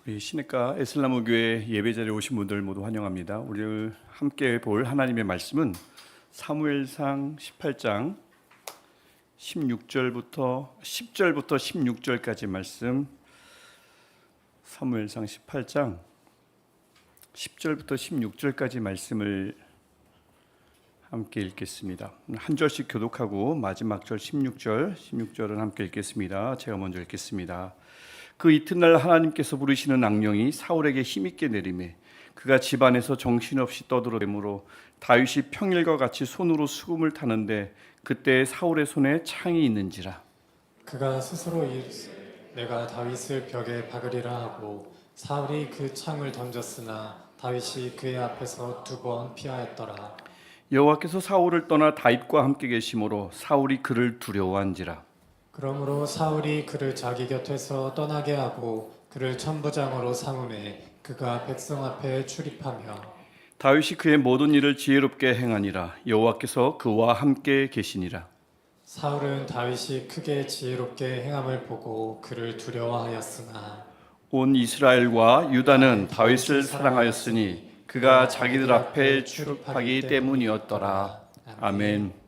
우리 시냇가 에슬라무 교회 예배자리에 오신 분들 모두 환영합니다. 우리 함께 볼 하나님의 말씀은 사무엘상 18장 10절부터 16절까지 말씀. 사무엘상 18장 10절부터 16절까지 말씀을 함께 읽겠습니다. 한 절씩 교독하고 마지막 절 16절은 함께 읽겠습니다. 제가 먼저 읽겠습니다. 그 이튿날 하나님께서 부르시는 악령이 사울에게 힘있게 내리매 그가 집안에서 정신없이 떠들어대므로 다윗이 평일과 같이 손으로 수금을 타는데 그때 사울의 손에 창이 있는지라. 그가 스스로 내가 다윗을 벽에 박으리라 하고 사울이 그 창을 던졌으나 다윗이 그의 앞에서 2번 피하였더라. 여호와께서 사울을 떠나 다윗과 함께 계심으로 사울이 그를 두려워한지라. 그러므로 사울이 그를 자기 곁에서 떠나게 하고 그를 천부장으로 삼음해 그가 백성 앞에 출입하며 다윗이 그의 모든 일을 지혜롭게 행하니라. 여호와께서 그와 함께 계시니라. 사울은 다윗이 크게 지혜롭게 행함을 보고 그를 두려워하였으나 온 이스라엘과 유다는 다윗을 사랑하였으니 그가 자기들 앞에 출입하기 때문이었더라. 아멘.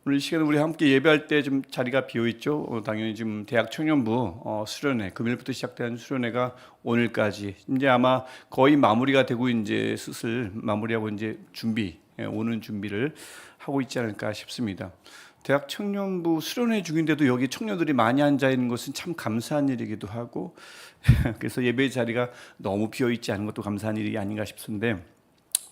오늘 이 시간에 우리 함께 예배할 때 좀 자리가 비어 있죠. 당연히 지금 대학 청년부 수련회, 금요일부터 시작된 수련회가 오늘까지 이제 아마 거의 마무리가 되고 이제 슬슬 마무리하고 이제 오는 준비를 하고 있지 않을까 싶습니다. 대학 청년부 수련회 중인데도 여기 청년들이 많이 앉아 있는 것은 참 감사한 일이기도 하고 그래서 예배 자리가 너무 비어 있지 않은 것도 감사한 일이 아닌가 싶은데.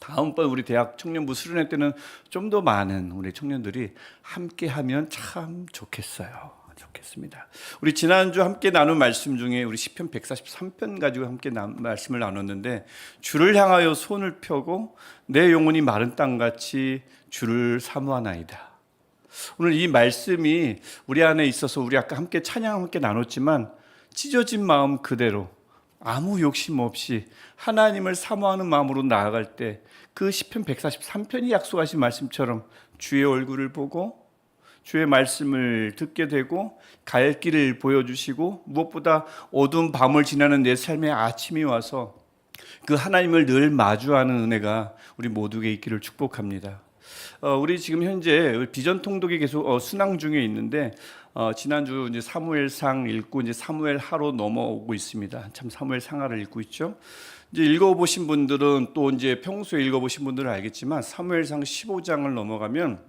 다음번 우리 대학 청년부 수련회 때는 좀 더 많은 우리 청년들이 함께하면 참 좋겠습니다. 우리 지난주 함께 나눈 말씀 중에 우리 시편 143편 가지고 함께 말씀을 나눴는데 주를 향하여 손을 펴고 내 영혼이 마른 땅같이 주를 사모하나이다. 오늘 이 말씀이 우리 안에 있어서 우리 아까 함께 찬양 함께 나눴지만 찢어진 마음 그대로 아무 욕심 없이 하나님을 사모하는 마음으로 나아갈 때 그 시편 143편이 약속하신 말씀처럼 주의 얼굴을 보고 주의 말씀을 듣게 되고 갈 길을 보여주시고 무엇보다 어두운 밤을 지나는 내 삶의 아침이 와서 그 하나님을 늘 마주하는 은혜가 우리 모두에게 있기를 축복합니다. 우리 지금 현재 비전 통독이 계속 순항 중에 있는데 지난주 이제 사무엘상 읽고 이제 사무엘하로 넘어오고 있습니다. 참 사무엘상하를 읽고 있죠. 이제 읽어보신 분들은 또 이제 평소에 읽어보신 분들은 알겠지만 사무엘상 15장을 넘어가면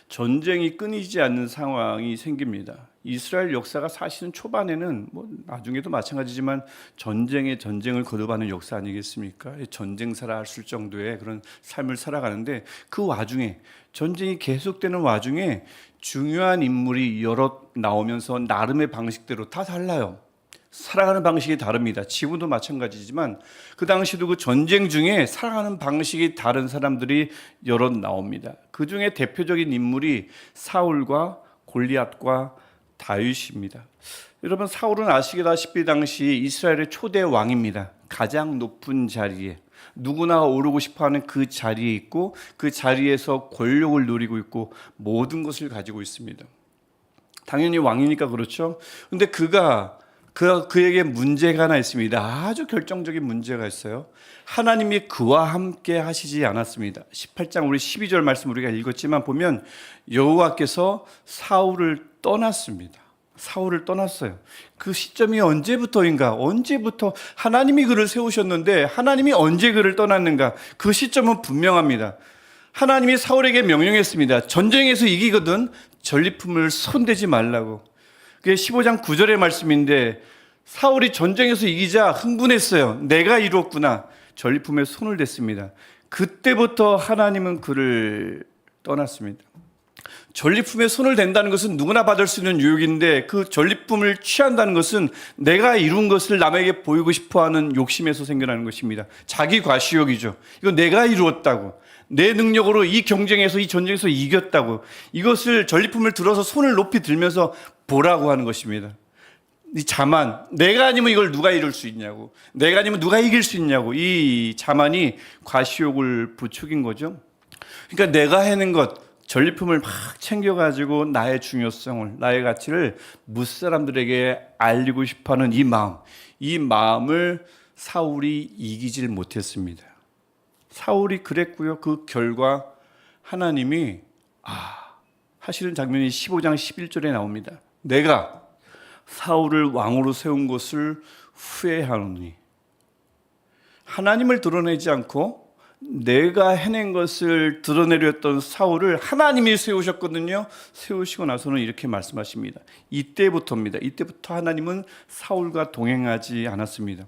전쟁이 끊이지 않는 상황이 생깁니다. 이스라엘 역사가 사실은 초반에는 뭐 나중에도 마찬가지지만 전쟁을 거듭하는 역사 아니겠습니까? 전쟁사라 할 정도의 그런 삶을 살아가는데 그 와중에 전쟁이 계속되는 와중에 중요한 인물이 여러 나오면서 나름의 방식대로 다 달라요. 살아가는 방식이 다릅니다. 지금도 마찬가지지만 그 당시도 그 전쟁 중에 살아가는 방식이 다른 사람들이 여러 나옵니다. 그 중에 대표적인 인물이 사울과 골리앗과 다윗입니다. 여러분 사울은 아시다시피 당시 이스라엘의 초대 왕입니다. 가장 높은 자리에 누구나 오르고 싶어하는 그 자리에 있고 그 자리에서 권력을 누리고 있고 모든 것을 가지고 있습니다. 당연히 왕이니까 그렇죠. 근데 그에게 문제가 하나 있습니다. 아주 결정적인 문제가 있어요. 하나님이 그와 함께 하시지 않았습니다. 18장 우리 12절 말씀 우리가 읽었지만 보면 여호와께서 사울을 떠났습니다. 사울을 떠났어요. 그 시점이 언제부터 하나님이 그를 세우셨는데 하나님이 언제 그를 떠났는가? 그 시점은 분명합니다. 하나님이 사울에게 명령했습니다. 전쟁에서 이기거든 전리품을 손대지 말라고. 그게 15장 9절의 말씀인데 사울이 전쟁에서 이기자 흥분했어요. 내가 이루었구나. 전리품에 손을 댔습니다. 그때부터 하나님은 그를 떠났습니다. 전리품에 손을 댄다는 것은 누구나 받을 수 있는 유혹인데 그 전리품을 취한다는 것은 내가 이룬 것을 남에게 보이고 싶어하는 욕심에서 생겨나는 것입니다. 자기 과시욕이죠. 이거 내가 이루었다고. 내 능력으로 이 전쟁에서 이겼다고. 이것을 전리품을 들어서 손을 높이 들면서 보라고 하는 것입니다. 이 자만, 내가 아니면 이걸 누가 이룰 수 있냐고. 내가 아니면 누가 이길 수 있냐고. 이 자만이 과시욕을 부추긴 거죠. 그러니까 내가 해낸 것, 전리품을 막 챙겨가지고 나의 중요성을, 나의 가치를 무사람들에게 알리고 싶어하는 이 마음을 사울이 이기질 못했습니다. 사울이 그랬고요. 그 결과 하나님이 하시는 장면이 15장 11절에 나옵니다. 내가 사울을 왕으로 세운 것을 후회하노니. 하나님을 드러내지 않고 내가 해낸 것을 드러내려 했던 사울을 하나님이 세우셨거든요. 세우시고 나서는 이렇게 말씀하십니다. 이때부터입니다. 이때부터 하나님은 사울과 동행하지 않았습니다.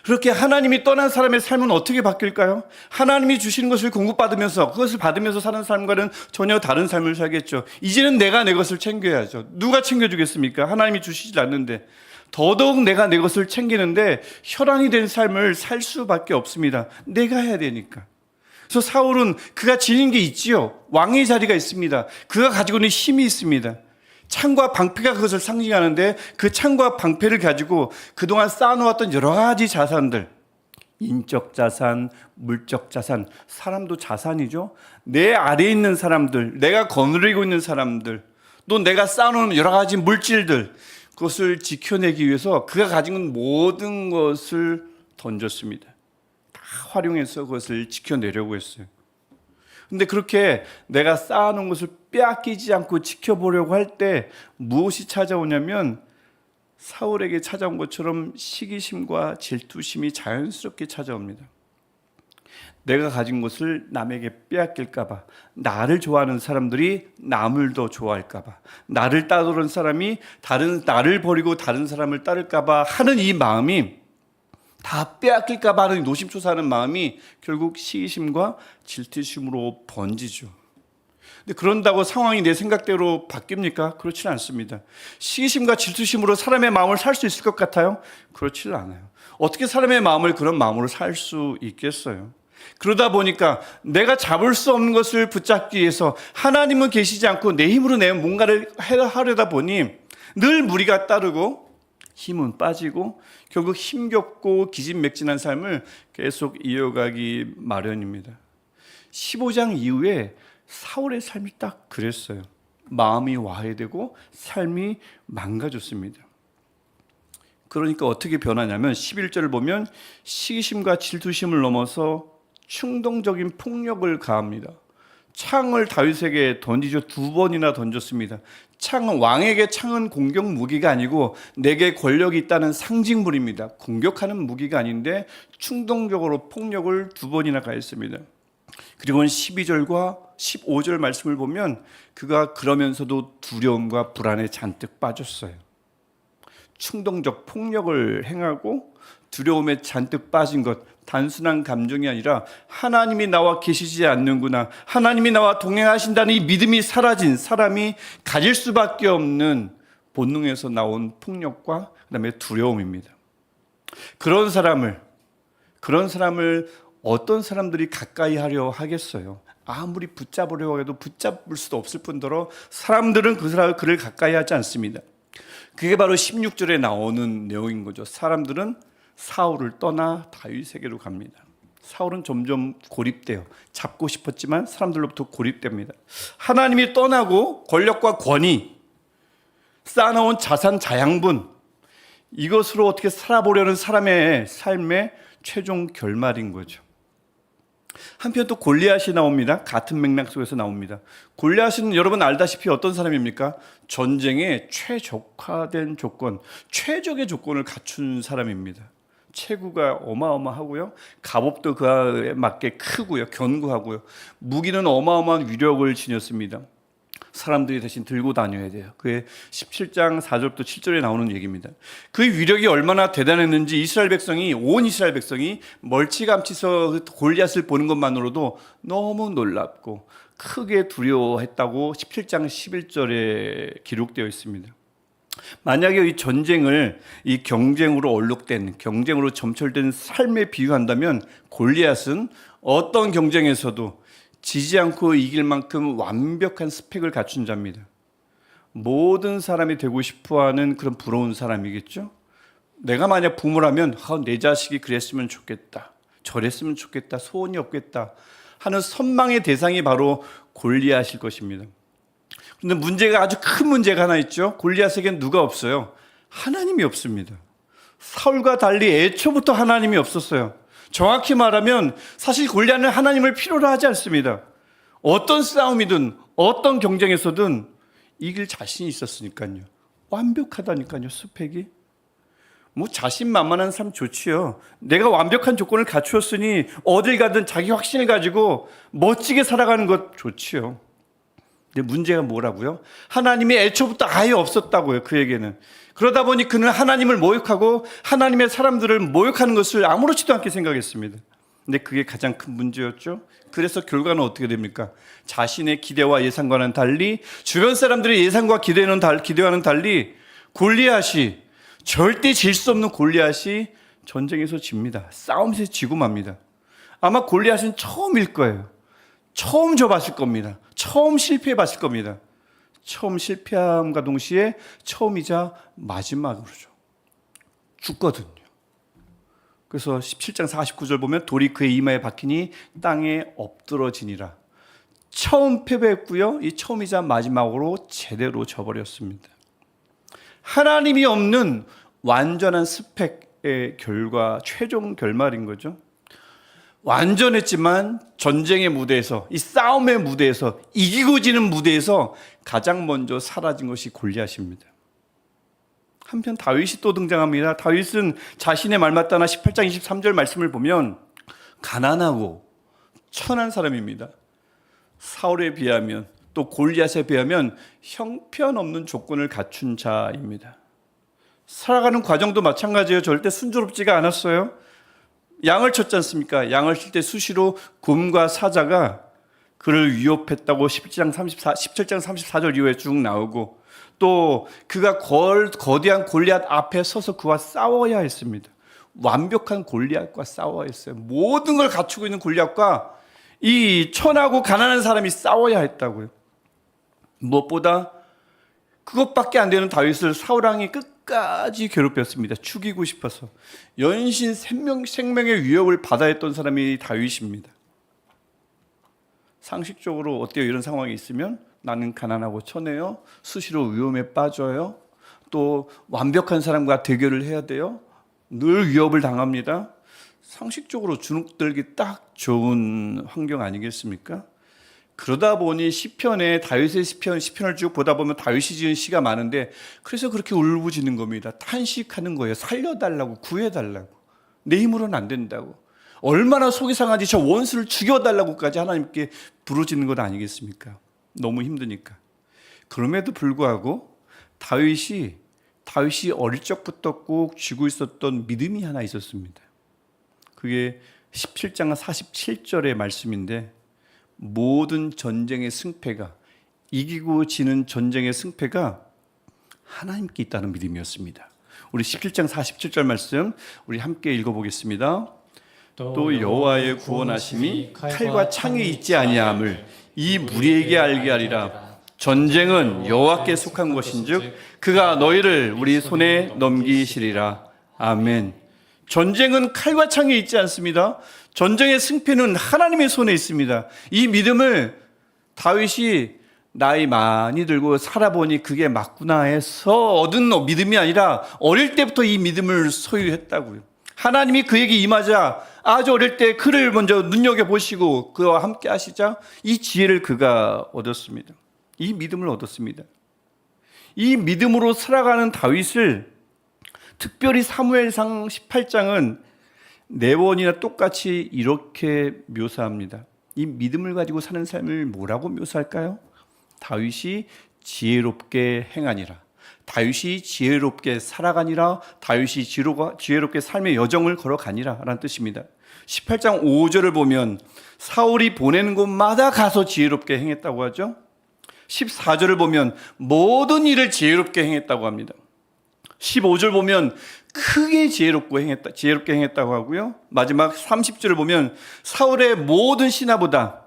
그렇게 하나님이 떠난 사람의 삶은 어떻게 바뀔까요? 하나님이 주시는 것을 공급받으면서 그것을 받으면서 사는 삶과는 전혀 다른 삶을 살겠죠. 이제는 내가 내 것을 챙겨야죠. 누가 챙겨주겠습니까? 하나님이 주시질 않는데. 더더욱 내가 내 것을 챙기는데 혈안이 된 삶을 살 수밖에 없습니다. 내가 해야 되니까. 그래서 사울은 그가 지닌 게 있지요. 왕의 자리가 있습니다. 그가 가지고 있는 힘이 있습니다. 창과 방패가 그것을 상징하는데 그 창과 방패를 가지고 그동안 쌓아놓았던 여러 가지 자산들, 인적 자산, 물적 자산, 사람도 자산이죠. 내 아래에 있는 사람들, 내가 거느리고 있는 사람들, 또 내가 쌓아놓은 여러 가지 물질들, 그것을 지켜내기 위해서 그가 가진 모든 것을 던졌습니다. 다 활용해서 그것을 지켜내려고 했어요. 근데 그렇게 내가 쌓아놓은 것을 빼앗기지 않고 지켜보려고 할 때 무엇이 찾아오냐면 사울에게 찾아온 것처럼 시기심과 질투심이 자연스럽게 찾아옵니다. 내가 가진 것을 남에게 빼앗길까 봐, 나를 좋아하는 사람들이 남을 더 좋아할까 봐, 나를 따르는 사람이 나를 버리고 다른 사람을 따를까 봐 하는 이 마음이, 다 빼앗길까 봐 하는 노심초사하는 마음이 결국 시기심과 질투심으로 번지죠. 근데 그런다고 상황이 내 생각대로 바뀝니까? 그렇지는 않습니다. 시기심과 질투심으로 사람의 마음을 살 수 있을 것 같아요? 그렇지는 않아요. 어떻게 사람의 마음을 그런 마음으로 살 수 있겠어요? 그러다 보니까 내가 잡을 수 없는 것을 붙잡기 위해서 하나님은 계시지 않고 내 힘으로 내 뭔가를 하려다 보니 늘 무리가 따르고 힘은 빠지고 결국 힘겹고 기진맥진한 삶을 계속 이어가기 마련입니다. 15장 이후에 사울의 삶이 딱 그랬어요. 마음이 와해되고 삶이 망가졌습니다. 그러니까 어떻게 변하냐면 11절을 보면 시기심과 질투심을 넘어서 충동적인 폭력을 가합니다. 창을 다윗에게 던지죠. 2번이나 던졌습니다. 왕에게 창은 공격 무기가 아니고 내게 권력이 있다는 상징물입니다. 공격하는 무기가 아닌데 충동적으로 폭력을 2번이나 가했습니다. 그리고 12절과 15절 말씀을 보면 그가 그러면서도 두려움과 불안에 잔뜩 빠졌어요. 충동적 폭력을 행하고 두려움에 잔뜩 빠진 것, 단순한 감정이 아니라 하나님이 나와 계시지 않는구나, 하나님이 나와 동행하신다는 이 믿음이 사라진 사람이 가질 수밖에 없는 본능에서 나온 폭력과 그다음에 두려움입니다. 그런 사람을 어떤 사람들이 가까이 하려 하겠어요? 아무리 붙잡으려고 해도 붙잡을 수도 없을 뿐더러 사람들은 그를 가까이 하지 않습니다. 그게 바로 16절에 나오는 내용인 거죠. 사람들은 사울을 떠나 다윗에게로 갑니다. 사울은 점점 고립돼요. 잡고 싶었지만 사람들로부터 고립됩니다. 하나님이 떠나고 권력과 권위, 쌓아놓은 자산 자양분, 이것으로 어떻게 살아보려는 사람의 삶의 최종 결말인 거죠. 한편 또 골리앗이 나옵니다. 같은 맥락 속에서 나옵니다. 골리앗은 여러분 알다시피 어떤 사람입니까? 전쟁에 최적화된 조건, 최적의 조건을 갖춘 사람입니다. 체구가 어마어마하고요. 갑옷도 그에 맞게 크고요. 견고하고요. 무기는 어마어마한 위력을 지녔습니다. 사람들이 대신 들고 다녀야 돼요. 그게 17장 4절부터 7절에 나오는 얘기입니다. 그 위력이 얼마나 대단했는지 온 이스라엘 백성이 멀찌감치서 골리앗을 보는 것만으로도 너무 놀랍고 크게 두려워했다고 17장 11절에 기록되어 있습니다. 만약에 이 전쟁을 이 경쟁으로 얼룩된, 경쟁으로 점철된 삶에 비유한다면 골리앗은 어떤 경쟁에서도 지지 않고 이길 만큼 완벽한 스펙을 갖춘 자입니다. 모든 사람이 되고 싶어하는 그런 부러운 사람이겠죠. 내가 만약 부모라면 내 자식이 그랬으면 좋겠다, 저랬으면 좋겠다, 소원이 없겠다 하는 선망의 대상이 바로 골리앗일 것입니다. 그런데 문제가 아주 큰 문제가 하나 있죠. 골리앗에겐 누가 없어요? 하나님이 없습니다. 사울과 달리 애초부터 하나님이 없었어요. 정확히 말하면 사실 골리앗은 하나님을 필요로 하지 않습니다. 어떤 싸움이든 어떤 경쟁에서든 이길 자신이 있었으니까요. 완벽하다니까요. 스펙이. 뭐 자신만만한 삶 좋지요. 내가 완벽한 조건을 갖추었으니 어딜 가든 자기 확신을 가지고 멋지게 살아가는 것 좋지요. 근데 문제가 뭐라고요? 하나님이 애초부터 아예 없었다고요. 그에게는. 그러다 보니 그는 하나님을 모욕하고 하나님의 사람들을 모욕하는 것을 아무렇지도 않게 생각했습니다. 근데 그게 가장 큰 문제였죠. 그래서 결과는 어떻게 됩니까? 자신의 기대와 예상과는 달리, 주변 사람들의 예상과 기대와는 달리 골리앗이, 절대 질 수 없는 골리앗이 전쟁에서 집니다. 싸움에서 지고 맙니다. 아마 골리앗은 처음일 거예요. 처음 져봤을 겁니다. 처음 실패해봤을 겁니다. 처음 실패함과 동시에 처음이자 마지막으로죠. 죽거든요. 그래서 17장 49절 보면 돌이 그의 이마에 박히니 땅에 엎드러지니라. 처음 패배했고요. 이 처음이자 마지막으로 제대로 져버렸습니다. 하나님이 없는 완전한 스펙의 결과, 최종 결말인 거죠. 완전했지만 전쟁의 무대에서, 이 싸움의 무대에서, 이기고 지는 무대에서 가장 먼저 사라진 것이 골리앗입니다. 한편 다윗이 또 등장합니다. 다윗은 자신의 말마따나 18장 23절 말씀을 보면 가난하고 천한 사람입니다. 사울에 비하면, 또 골리앗에 비하면 형편없는 조건을 갖춘 자입니다. 살아가는 과정도 마찬가지예요. 절대 순조롭지가 않았어요. 양을 쳤지 않습니까? 양을 칠 때 수시로 곰과 사자가 그를 위협했다고 17장 34절 이후에 쭉 나오고, 또 그가 거대한 골리앗 앞에 서서 그와 싸워야 했습니다. 완벽한 골리앗과 싸워야 했어요. 모든 걸 갖추고 있는 골리앗과 이 천하고 가난한 사람이 싸워야 했다고요. 무엇보다 그것밖에 안 되는 다윗을 사울왕이 끝까지 괴롭혔습니다. 죽이고 싶어서. 연신 생명의 위협을 받아야 했던 사람이 다윗입니다. 상식적으로 어때요? 이런 상황이 있으면 나는 가난하고 천해요. 수시로 위험에 빠져요. 또 완벽한 사람과 대결을 해야 돼요. 늘 위협을 당합니다. 상식적으로 주눅들기 딱 좋은 환경 아니겠습니까? 그러다 보니 시편에 다윗의 시편을 쭉 보다 보면 다윗이 지은 시가 많은데, 그래서 그렇게 울부짖는 겁니다. 탄식하는 거예요. 살려달라고, 구해달라고. 내 힘으로는 안 된다고. 얼마나 속이 상하지, 저 원수를 죽여달라고까지 하나님께 부르짖는 것 아니겠습니까? 너무 힘드니까. 그럼에도 불구하고 다윗이 어릴 적부터 꼭 쥐고 있었던 믿음이 하나 있었습니다. 그게 17장 47절의 말씀인데, 모든 전쟁의 승패가, 이기고 지는 전쟁의 승패가 하나님께 있다는 믿음이었습니다. 우리 17장 47절 말씀 우리 함께 읽어보겠습니다. 또 여호와의 구원하심이 칼과 창에 있지 아니함을 이 무리에게 알게 하리라. 전쟁은 여호와께 속한 것인즉 그가 너희를 우리 손에 넘기시리라. 아멘. 전쟁은 칼과 창에 있지 않습니다. 전쟁의 승패는 하나님의 손에 있습니다. 이 믿음을 다윗이 나이 많이 들고 살아보니 그게 맞구나 해서 얻은 믿음이 아니라 어릴 때부터 이 믿음을 소유했다고요. 하나님이 그에게 임하자 아주 어릴 때 그를 먼저 눈여겨보시고 그와 함께 하시자 이 지혜를 그가 얻었습니다. 이 믿음을 얻었습니다. 이 믿음으로 살아가는 다윗을 특별히 사무엘상 18장은 네 번이나 똑같이 이렇게 묘사합니다. 이 믿음을 가지고 사는 삶을 뭐라고 묘사할까요? 다윗이 지혜롭게 행하니라. 다윗이 지혜롭게 살아가니라. 다윗이 지혜롭게 삶의 여정을 걸어가니라 라는 뜻입니다. 18장 5절을 보면 사울이 보내는 곳마다 가서 지혜롭게 행했다고 하죠. 14절을 보면 모든 일을 지혜롭게 행했다고 합니다. 15절 보면 크게 지혜롭게 행했다고 하고요. 마지막 30절을 보면 사울의 모든 신하보다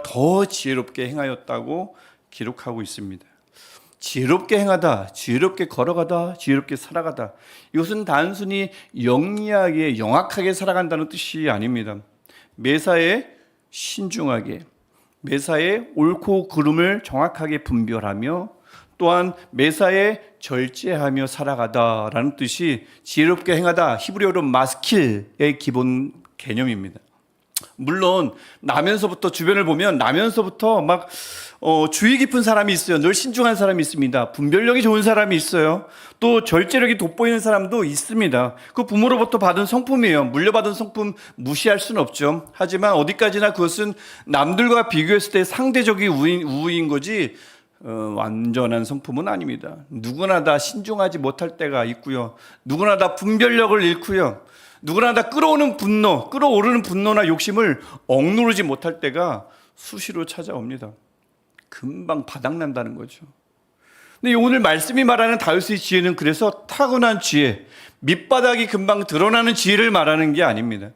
더 지혜롭게 행하였다고 기록하고 있습니다. 지혜롭게 행하다, 지혜롭게 걸어가다, 지혜롭게 살아가다. 이것은 단순히 영리하게, 영악하게 살아간다는 뜻이 아닙니다. 매사에 신중하게 매사에 옳고 그름을 정확하게 분별하며 또한 매사에 절제하며 살아가다라는 뜻이 지혜롭게 행하다, 히브리어로 마스킬의 기본 개념입니다. 물론 나면서부터 주변을 보면 나면서부터 막 주의 깊은 사람이 있어요. 늘 신중한 사람이 있습니다. 분별력이 좋은 사람이 있어요. 또 절제력이 돋보이는 사람도 있습니다. 그 부모로부터 받은 성품이에요. 물려받은 성품 무시할 수는 없죠. 하지만 어디까지나 그것은 남들과 비교했을 때 상대적인 우위인 거지 완전한 성품은 아닙니다. 누구나 다 신중하지 못할 때가 있고요. 누구나 다 분별력을 잃고요. 누구나 다 끌어오르는 분노나 욕심을 억누르지 못할 때가 수시로 찾아옵니다. 금방 바닥난다는 거죠. 근데 오늘 말씀이 말하는 다윗의 지혜는 그래서 타고난 지혜, 밑바닥이 금방 드러나는 지혜를 말하는 게 아닙니다.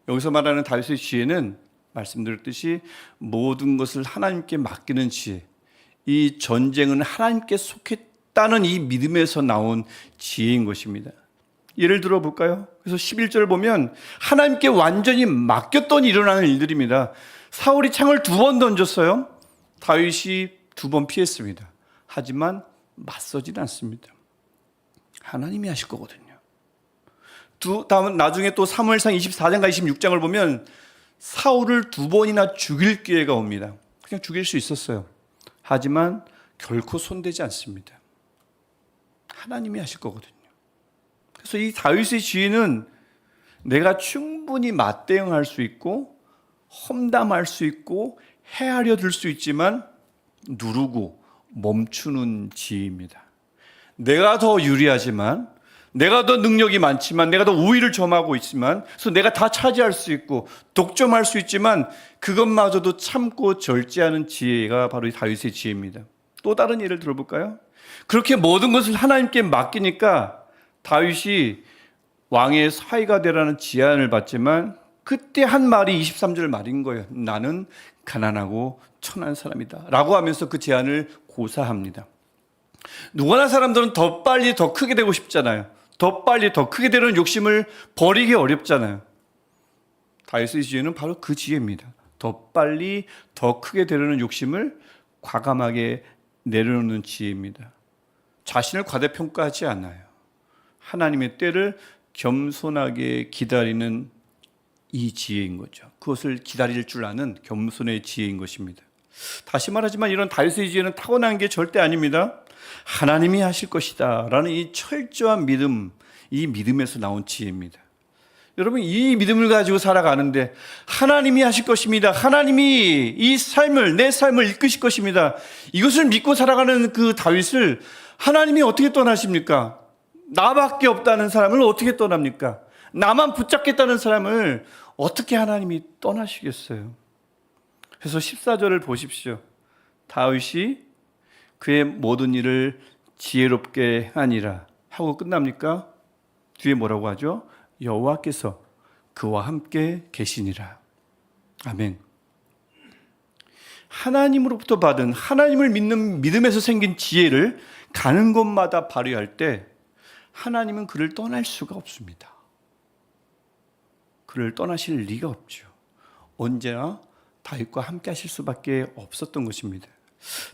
여기서 말하는 다윗의 지혜는 말씀드렸듯이 모든 것을 하나님께 맡기는 지혜, 이 전쟁은 하나님께 속했다는 이 믿음에서 나온 지혜인 것입니다. 예를 들어 볼까요? 그래서 11절 보면 하나님께 완전히 맡겼더니 일어나는 일들입니다. 사울이 창을 2번 던졌어요. 다윗이 2번 피했습니다. 하지만 맞서진 않습니다. 하나님이 하실 거거든요. 다음 나중에 또 사무엘상 24장과 26장을 보면 사울을 2번이나 죽일 기회가 옵니다. 그냥 죽일 수 있었어요. 하지만 결코 손대지 않습니다. 하나님이 하실 거거든요. 그래서 이 다윗의 지혜는 내가 충분히 맞대응할 수 있고 험담할 수 있고 헤아려 들 수 있지만 누르고 멈추는 지혜입니다. 내가 더 유리하지만, 내가 더 능력이 많지만, 내가 더 우위를 점하고 있지만, 그래서 내가 다 차지할 수 있고 독점할 수 있지만 그것마저도 참고 절제하는 지혜가 바로 이 다윗의 지혜입니다. 또 다른 예를 들어볼까요? 그렇게 모든 것을 하나님께 맡기니까 다윗이 왕의 사위가 되라는 제안을 받지만 그때 한 말이 23절 말인 거예요. 나는 가난하고 천한 사람이다 라고 하면서 그 제안을 고사합니다. 누구나 사람들은 더 빨리 더 크게 되고 싶잖아요. 더 빨리 더 크게 되는 욕심을 버리기 어렵잖아요. 다윗의 지혜는 바로 그 지혜입니다. 더 빨리 더 크게 되려는 욕심을 과감하게 내려놓는 지혜입니다. 자신을 과대평가하지 않아요. 하나님의 때를 겸손하게 기다리는 이 지혜인 거죠. 그것을 기다릴 줄 아는 겸손의 지혜인 것입니다. 다시 말하지만 이런 다윗의 지혜는 타고난 게 절대 아닙니다. 하나님이 하실 것이다 라는 이 철저한 믿음, 이 믿음에서 나온 지혜입니다. 여러분, 이 믿음을 가지고 살아가는데 하나님이 하실 것입니다. 하나님이 이 삶을, 내 삶을 이끄실 것입니다. 이것을 믿고 살아가는 그 다윗을 하나님이 어떻게 떠나십니까? 나밖에 없다는 사람을 어떻게 떠납니까? 나만 붙잡겠다는 사람을 어떻게 하나님이 떠나시겠어요? 그래서 14절을 보십시오. 다윗이 그의 모든 일을 지혜롭게 하니라 하고 끝납니까? 뒤에 뭐라고 하죠? 여호와께서 그와 함께 계시니라. 아멘. 하나님으로부터 받은, 하나님을 믿는 믿음에서 생긴 지혜를 가는 곳마다 발휘할 때 하나님은 그를 떠날 수가 없습니다. 그를 떠나실 리가 없죠. 언제나 다윗과 함께 하실 수밖에 없었던 것입니다.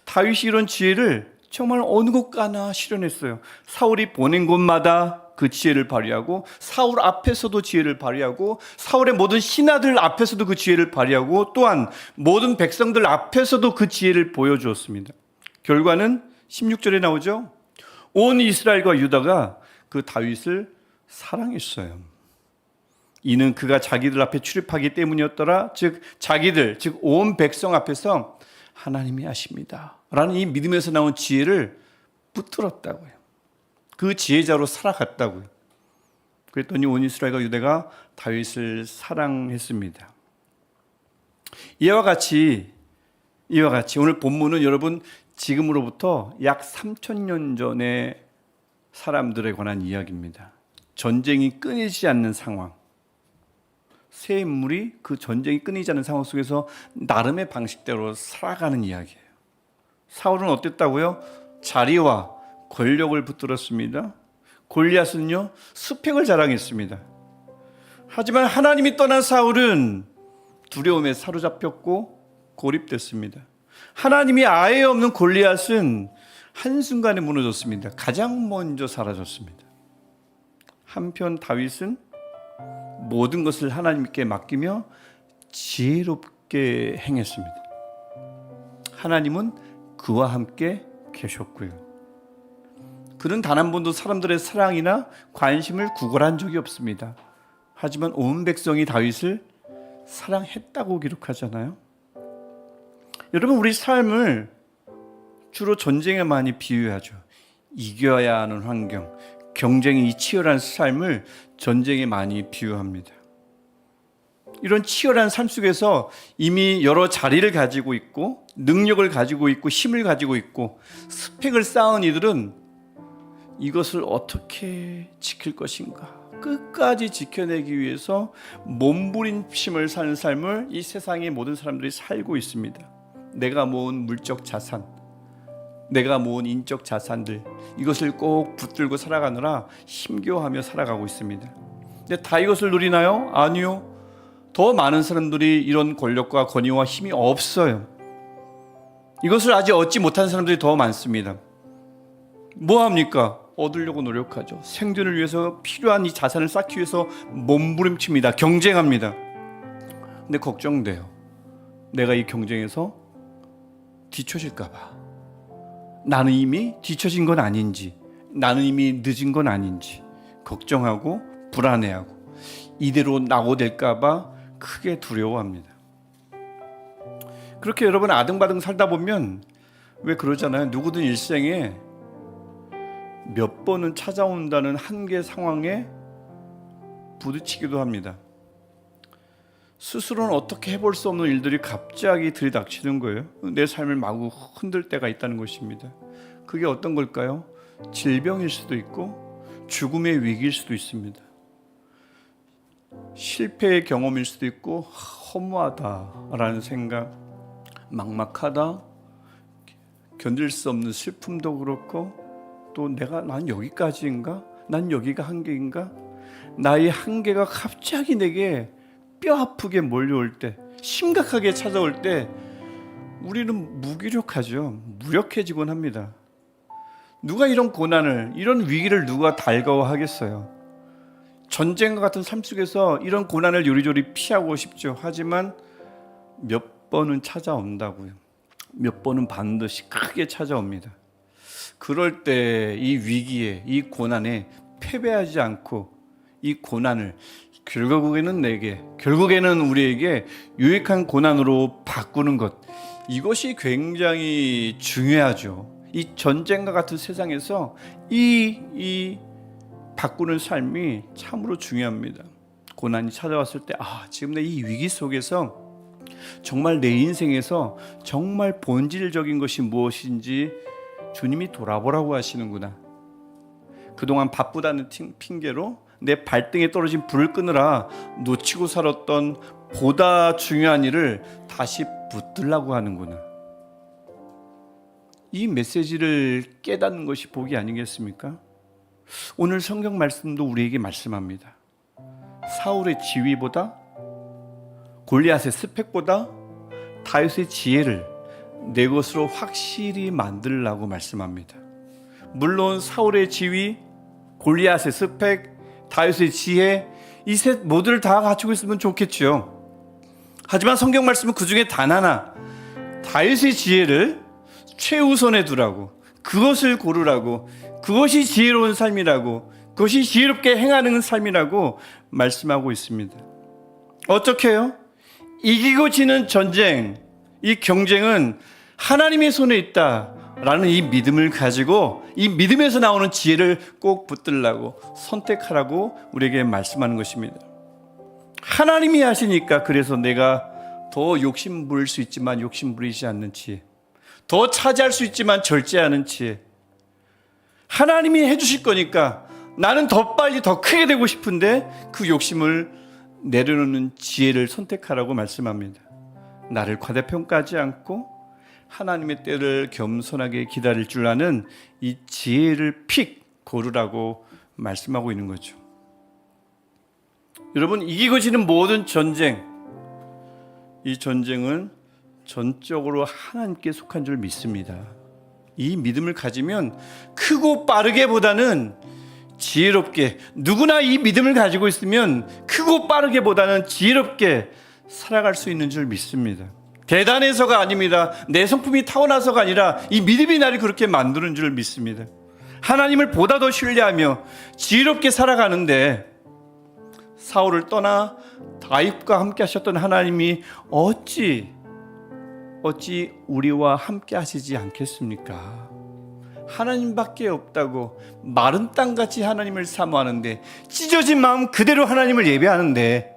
다윗이 이런 지혜를 정말 어느 곳 가나 실현했어요. 사울이 보낸 곳마다 그 지혜를 발휘하고, 사울 앞에서도 지혜를 발휘하고, 사울의 모든 신하들 앞에서도 그 지혜를 발휘하고, 또한 모든 백성들 앞에서도 그 지혜를 보여주었습니다. 결과는 16절에 나오죠. 온 이스라엘과 유다가 그 다윗을 사랑했어요. 이는 그가 자기들 앞에 출입하기 때문이었더라. 즉 자기들, 즉 온 백성 앞에서 하나님이 하십니다 라는 이 믿음에서 나온 지혜를 붙들었다고요. 그 지혜자로 살아갔다고요. 그랬더니 온 이스라엘과 유다가 다윗을 사랑했습니다. 이와 같이 오늘 본문은 여러분 지금으로부터 약 3000년 전의 사람들에 관한 이야기입니다. 전쟁이 끊이지 않는 상황, 세 인물이 그 전쟁이 끊이지 않는 상황 속에서 나름의 방식대로 살아가는 이야기예요. 사울은 어땠다고요? 자리와 권력을 붙들었습니다. 골리앗은요, 스펙을 자랑했습니다. 하지만 하나님이 떠난 사울은 두려움에 사로잡혔고 고립됐습니다. 하나님이 아예 없는 골리앗은 한순간에 무너졌습니다. 가장 먼저 사라졌습니다. 한편 다윗은 모든 것을 하나님께 맡기며 지혜롭게 행했습니다. 하나님은 그와 함께 계셨고요. 그는 단 한 번도 사람들의 사랑이나 관심을 구걸한 적이 없습니다. 하지만 온 백성이 다윗을 사랑했다고 기록하잖아요. 여러분, 우리 삶을 주로 전쟁에 많이 비유하죠. 이겨야 하는 환경, 경쟁이 치열한 삶을 전쟁에 많이 비유합니다. 이런 치열한 삶 속에서 이미 여러 자리를 가지고 있고 능력을 가지고 있고 힘을 가지고 있고 스펙을 쌓은 이들은 이것을 어떻게 지킬 것인가, 끝까지 지켜내기 위해서 몸부림침을 사는 삶을 이 세상의 모든 사람들이 살고 있습니다. 내가 모은 물적 자산, 내가 모은 인적 자산들, 이것을 꼭 붙들고 살아가느라 힘겨워하며 살아가고 있습니다. 근데 다 이것을 누리나요? 아니요. 더 많은 사람들이 이런 권력과 권위와 힘이 없어요. 이것을 아직 얻지 못한 사람들이 더 많습니다. 뭐 합니까? 얻으려고 노력하죠. 생존을 위해서 필요한 이 자산을 쌓기 위해서 몸부림칩니다. 경쟁합니다. 근데 걱정돼요. 내가 이 경쟁에서 뒤처질까 봐. 나는 이미 뒤처진 건 아닌지, 나는 이미 늦은 건 아닌지 걱정하고 불안해하고 이대로 낙오될까 봐 크게 두려워합니다. 그렇게 여러분 아등바등 살다 보면 왜 그러잖아요. 누구든 일생에 몇 번은 찾아온다는 한계 상황에 부딪히기도 합니다. 스스로는 어떻게 해볼 수 없는 일들이 갑자기 들이닥치는 거예요. 내 삶을 마구 흔들 때가 있다는 것입니다. 그게 어떤 걸까요? 질병일 수도 있고 죽음의 위기일 수도 있습니다. 실패의 경험일 수도 있고 허무하다라는 생각, 막막하다, 견딜 수 없는 슬픔도 그렇고 또 난 여기까지인가? 난 여기가 한계인가? 나의 한계가 갑자기 내게 뼈 아프게 몰려올 때, 심각하게 찾아올 때 우리는 무기력하죠. 무력해지곤 합니다. 누가 이런 고난을, 이런 위기를 누가 달가워하겠어요? 전쟁과 같은 삶 속에서 이런 고난을 요리조리 피하고 싶죠. 하지만 몇 번은 찾아온다고요. 몇 번은 반드시 크게 찾아옵니다. 그럴 때 이 위기에, 이 고난에 패배하지 않고 이 고난을 결국에는 우리에게 유익한 고난으로 바꾸는 것, 이것이 굉장히 중요하죠. 이 전쟁과 같은 세상에서 이 바꾸는 삶이 참으로 중요합니다. 고난이 찾아왔을 때, 지금 내 이 위기 속에서 정말 내 인생에서 정말 본질적인 것이 무엇인지 주님이 돌아보라고 하시는구나. 그동안 바쁘다는 핑계로 내 발등에 떨어진 불을 끄느라 놓치고 살았던 보다 중요한 일을 다시 붙들라고 하는구나. 이 메시지를 깨닫는 것이 복이 아니겠습니까? 오늘 성경 말씀도 우리에게 말씀합니다. 사울의 지위보다, 골리앗의 스펙보다 다윗의 지혜를 내 것으로 확실히 만들라고 말씀합니다. 물론 사울의 지위, 골리앗의 스펙, 다윗의 지혜, 이 셋 모두를 다 갖추고 있으면 좋겠죠. 하지만 성경 말씀은 그 중에 단 하나, 다윗의 지혜를 최우선에 두라고, 그것을 고르라고, 그것이 지혜로운 삶이라고, 그것이 지혜롭게 행하는 삶이라고 말씀하고 있습니다. 어떻게 해요? 이기고 지는 전쟁, 이 경쟁은 하나님의 손에 있다라는 이 믿음을 가지고 이 믿음에서 나오는 지혜를 꼭 붙들라고, 선택하라고 우리에게 말씀하는 것입니다. 하나님이 하시니까 그래서 내가 더 욕심 부릴 수 있지만 욕심 부리지 않는 지혜, 더 차지할 수 있지만 절제하는 지혜, 하나님이 해주실 거니까 나는 더 빨리 더 크게 되고 싶은데 그 욕심을 내려놓는 지혜를 선택하라고 말씀합니다. 나를 과대평가하지 않고 하나님의 때를 겸손하게 기다릴 줄 아는 이 지혜를 픽 고르라고 말씀하고 있는 거죠. 여러분, 이기고 지는 모든 전쟁, 이 전쟁은 전적으로 하나님께 속한 줄 믿습니다. 이 믿음을 가지면 크고 빠르게보다는 지혜롭게, 누구나 이 믿음을 가지고 있으면 크고 빠르게보다는 지혜롭게 살아갈 수 있는 줄 믿습니다. 대단해서가 아닙니다. 내 성품이 타고나서가 아니라 이 믿음이 나를 그렇게 만드는 줄 믿습니다. 하나님을 보다 더 신뢰하며 지혜롭게 살아가는데 사울을 떠나 다윗과 함께 하셨던 하나님이 어찌 우리와 함께 하시지 않겠습니까? 하나님밖에 없다고 마른 땅같이 하나님을 사모하는데, 찢어진 마음 그대로 하나님을 예배하는데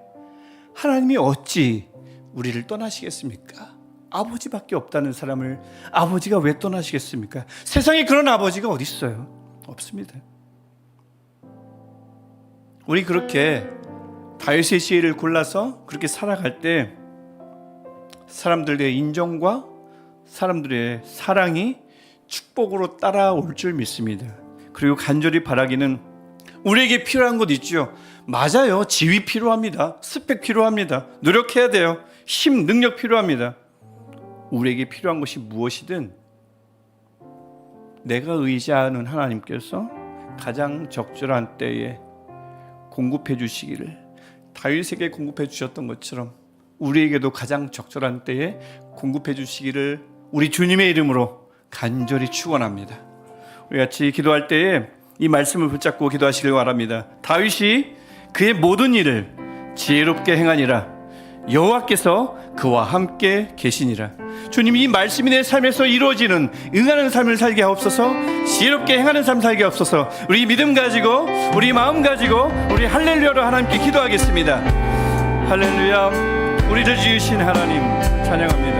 하나님이 어찌 우리를 떠나시겠습니까? 아버지밖에 없다는 사람을 아버지가 왜 떠나시겠습니까? 세상에 그런 아버지가 어디 있어요? 없습니다. 우리 그렇게 다윗의 지혜를 골라서 그렇게 살아갈 때 사람들의 인정과 사람들의 사랑이 축복으로 따라올 줄 믿습니다. 그리고 간절히 바라기는 우리에게 필요한 것 있죠. 맞아요. 지위 필요합니다. 스펙 필요합니다. 노력해야 돼요. 힘, 능력 필요합니다. 우리에게 필요한 것이 무엇이든 내가 의지하는 하나님께서 가장 적절한 때에 공급해 주시기를, 다윗에게 공급해 주셨던 것처럼 우리에게도 가장 적절한 때에 공급해 주시기를 우리 주님의 이름으로 간절히 축원합니다. 우리 같이 기도할 때에 이 말씀을 붙잡고 기도하시길 바랍니다. 다윗이 그의 모든 일을 지혜롭게 행하니라 여호와께서 그와 함께 계시니라. 주님, 이 말씀이 내 삶에서 이루어지는 응하는 삶을 살게 하옵소서. 지혜롭게 행하는 삶 살게 하옵소서. 우리 믿음 가지고 우리 마음 가지고 우리 할렐루야로 하나님께 기도하겠습니다. 할렐루야. 우리를 지으신 하나님 찬양합니다.